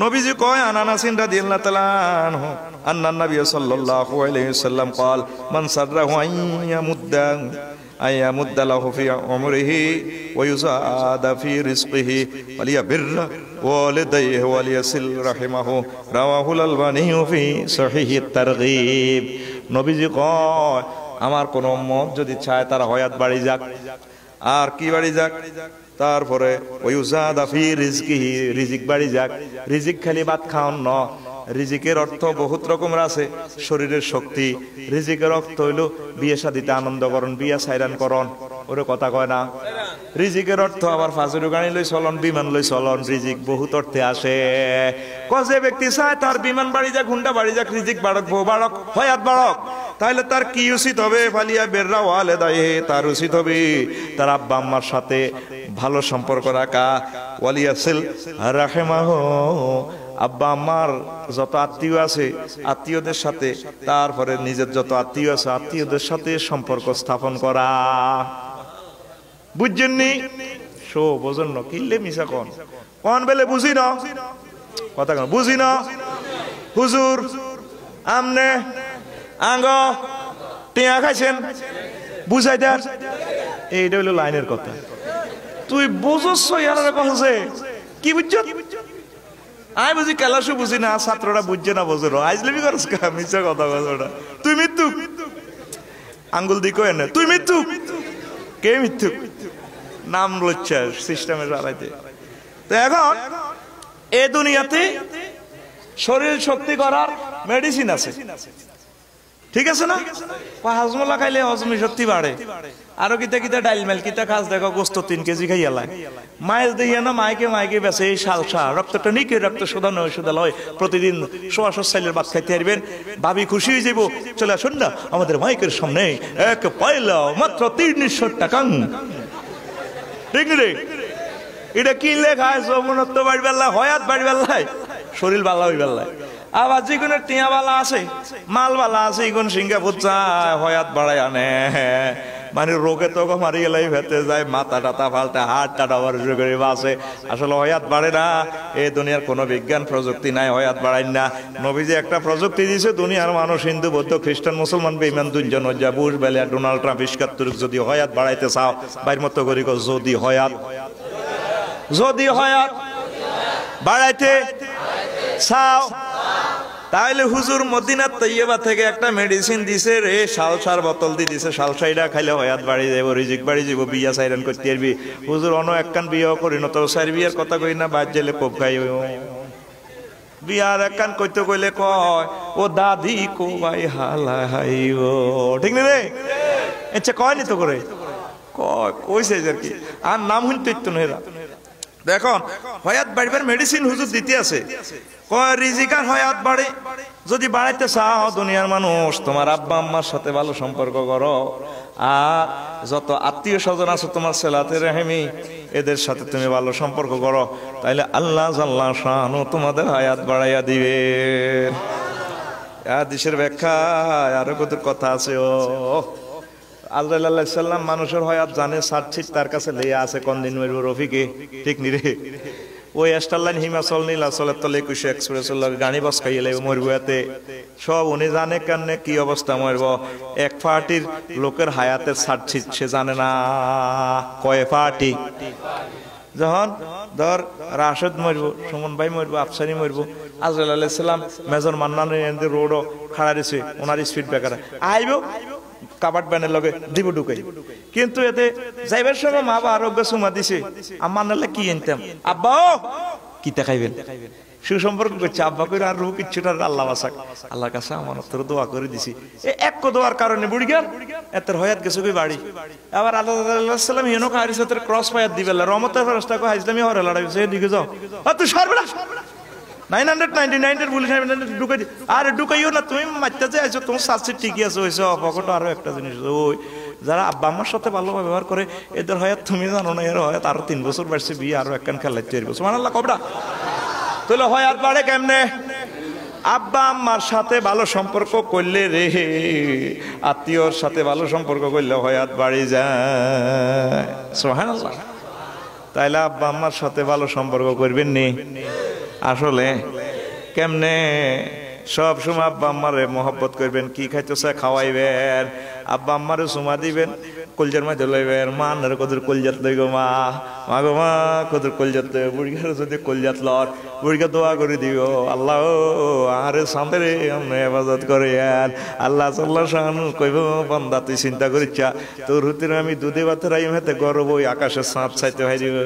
নবীজি কয় আনানাসিন রাদিয়াল্লাহু তাআলা আনহু আন্না নবী সাল্লাল্লাহু আলাইহি ওয়াসাল্লাম قال من سره ان يمد له في عمره ويزاد في رزقه وليبر والديه وليصل رحمه رواه الألباني في صحيح الترغيب নবীজি কয় আমার কোন উম্মত যদি চায় তার হায়াত বাড়ি যাক আর কি বাড়ি যাক তারপরে ওয়ুজাদা ফি রিজকিহি রিজিক বাড়ি যাক রিজিক খালি ভাত খাওন ন রিজিকের অর্থ বহুত রকমের আছে শরীরের শক্তি রিজিকের অর্থ হইল বিয়ে শাদিতে আনন্দ করন বিয়া সাইরান করন ওরে কথা কয় না রিজিকের অর্থ আবার ফাজুরু গাড়ি লই চলন বিমান লই চলন রিজিক বহুত অর্থে আসে যে ব্যক্তি চায় তার বিমান বাড়ি যাক হুন্ডা বাড়ি যাক রিজিক বাড়ক বউ বাড়ক হায়াত বাড়ক তাহলে তার কি উচিত হবে ফালিয়া বেররা ওয়ালেদায়ে তার উচিত হবে তার আব্বা আম্মার সাথে ভালো সম্পর্ক রাখা ওয়ালিয়াসিল রাহিমাহু আব্বা আম্মার যত আত্মীয় আছে আত্মীয়দের সাথে তারপরে নিজের যত আত্মীয় আছে আত্মীয়দের সাথে সম্পর্ক স্থাপন করা বুঝছেননি শো বোঝেন না কিনলে মিশা কোন বেলে বুঝি না কথা কোন বুঝি না হুজুর আমনে আঙ্গ টিয়া খাইছেন বুঝাই দেন এইটা হইলো লাইনের কথা তুই বুঝছ ইয়ার কথা কি বুঝছ আই বুঝি কেলাসু বুঝি না ছাত্ররা বুঝছে না বোঝে না আইজলেমি করস কা মিছা কথা বলছটা তুই মৃত্যু আঙ্গুল দি কই না তুই মৃত্যু কে মৃত্যু নাম লচ্ছে সিস্টেমে চালাইতে তো এখন এই দুনিয়াতে শরীর শক্তি করার মেডিসিন আছে ঠিক আছে না হাজমলা খাইলে হজমি শক্তি বাড়ে আরো কিতা কিতা ডাইল মেল কিতা খাস দেখো গোস্ত 3 কেজি খাইয়া লাই মাইল দেইয়া না মাইকে বেছে এই সালসা রক্তটা নিকে রক্ত শোধানো শোধাল হয় প্রতিদিন 100 সাইলের ভাত খাইতে পারবেন ভাবি খুশি হয়ে যাবো চলে আসুন না আমাদের মাইকের সামনে এক পয়লা মাত্র 300 টাকা ঠিক রে এটা কিনলে খায় যৌবনত্ব বাড়ি বেলা হয়াত বাড়ি বেলায় শরীর বালা হই বেলায় আবার যেগুলো টিয়া বালা আছে মাল বালা আছে এগুলো সিঙ্গাপুর চায় হয়াত বাড়ায় আনে মানে রোগে তো মারি গেলে ভেতে যায় মাথা টাতা ফালতে হাত টাটা করে বাসে আসলে হয়াত বাড়ে না এই দুনিয়ার কোনো বিজ্ঞান প্রযুক্তি নাই হয়াত বাড়ায় না নবীজি একটা প্রযুক্তি দিয়েছে দুনিয়ার মানুষ হিন্দু বৌদ্ধ খ্রিস্টান মুসলমান বেঈমান দুইজন যা বুশ বেলে ডোনাল্ড ট্রাম্প ইস্কাত্তর যদি হয়াত বাড়াইতে চাও বাইর মতো করি যদি হয়াত বাড়াইতে চাও তাহলে হুজুর মদিনা তৈয়বা থেকে একটা মেডিসিন দিছে রে সালসার বোতল দি দিছে সালসাইডা খাইলে হয়াত বাড়ি যাবো রিজিক বাড়ি যাবো বিয়া সাইরান করতে পারবি হুজুর অন্য একখান বিয়ে করি না তো সাইর বিয়ার কথা কই না বাদ জেলে কোপ খাই বিয়ার একখান কইতে কইলে কয় ও দাদি কো ভাই হালা হাই ও ঠিক না রে আচ্ছা কয়নি তো করে কইছে আর কি আর নাম শুনতে তো নেরা দেখুন হয়াত বাড়িবার মেডিসিন হুজুর দিতে আছে কয় রিজিক আর হয়াত বাড়ে যদি বাড়াইতে চাও দুনিয়ার মানুষ তোমার আব্বা আম্মার সাথে ভালো সম্পর্ক করো আর যত আত্মীয় স্বজন আছে তোমার সেলাতে রহিমি এদের সাথে তুমি ভালো সম্পর্ক করো তাইলে আল্লাহ জাল্লা শানু তোমাদের হায়াত বাড়াইয়া দিবে হাদিসের ব্যাখ্যা আরো কত কথা আছে ও আল্লাহ সাল্লাম মানুষের হয়াত জানে সাতছিট তার কাছে লেয়া আছে কোন দিন মরবো রফিকে ঠিক নি রে ওই স্টারলাইন হিমাচল নীলাচলের তলে 21 এক্সপ্রেস গাড়ি বাস খাইয়ে লাগবে মরবো এতে সব উনি জানে কেন কি অবস্থা মরব এক পার্টির লোকের হায়াতের সাতছিট সে জানে না কয় পার্টি যখন ধর রাশেদ মরবো সুমন ভাই মরবো আফসারি মরবো আজরাইল আলাইহিস সালাম মেজর মান্নান রোডও খাড়া দিছে ওনার স্পিড ব্রেকার আইব কাবাট ব্যানের লগে দিব ঢুকাই কিন্তু এতে যাইবার সময় মা বা আরোগ্য সুমা দিছে আমার নালে কি আনতাম আব্বা কিতা খাইবেন সুসম্পর্ক করছে আব্বা করে আর রুহ কিচ্ছুটা আল্লাহ বাসাক আল্লাহর কাছে আমার তোর দোয়া করে দিছি এক দোয়ার কারণে বুড়ি গেল এত হয়াত গেছে কই বাড়ি আবার আল্লাহ সাল্লাম হেনো কারিস তোর ক্রস ফায়ার দিবে রহমতের ফেরেশতা কো হাজলামি হরে লড়াই এদিকে যাও তুই সর্বনাশ 999 এর পুলিশ ঢুকাই আরে ঢুকাইও না তুমি মারতে যে আছো তোমার সাথে ঠিকই আছে হইছে অপকট আরো একটা জিনিস ওই যারা আব্বা আম্মার সাথে ভালো ব্যবহার করে এদের হয়াত তুমি জানো না এর হয়াত আরো 3 বছর বাড়ছে বিয়ে আরো একখান খেলাইতে পারবো সুবহানাল্লাহ কবরা তাহলে হয়াত বাড়ে কেমনে আব্বা আম্মার সাথে ভালো সম্পর্ক করলে রে আত্মীয়র সাথে ভালো সম্পর্ক করলে হয়াত বাড়ি যায় সুবহানাল্লাহ তাইলে আব্বা আম্মার সাথে ভালো সম্পর্ক করবেন নি আসলে কেমনে সব সময় আব্বা আম্মারে মহব্বত করবেন, কি খাইতেছে খাওয়াইবেন, আব্বা আম্মারে সুমা দিবেন, কলজার মাঝে লইবেন, মা আন্নার কদর কলজাত লই গো মা, মা গো মা কদর কলজাত লই, বুড়িঘার যদি কলজাত লর বুড়িকে দোয়া করে দিও, আল্লাহ আরে সামনে আমরা হেফাজত করে আর আল্লাহ সাল্লাহ শাহানু কইব বান্দা তুই চিন্তা করিচ্ছা তোর হুতির আমি দুধে ভাতের আইম হাতে গর্ব ওই আকাশের সাঁত চাইতে হয় দিব।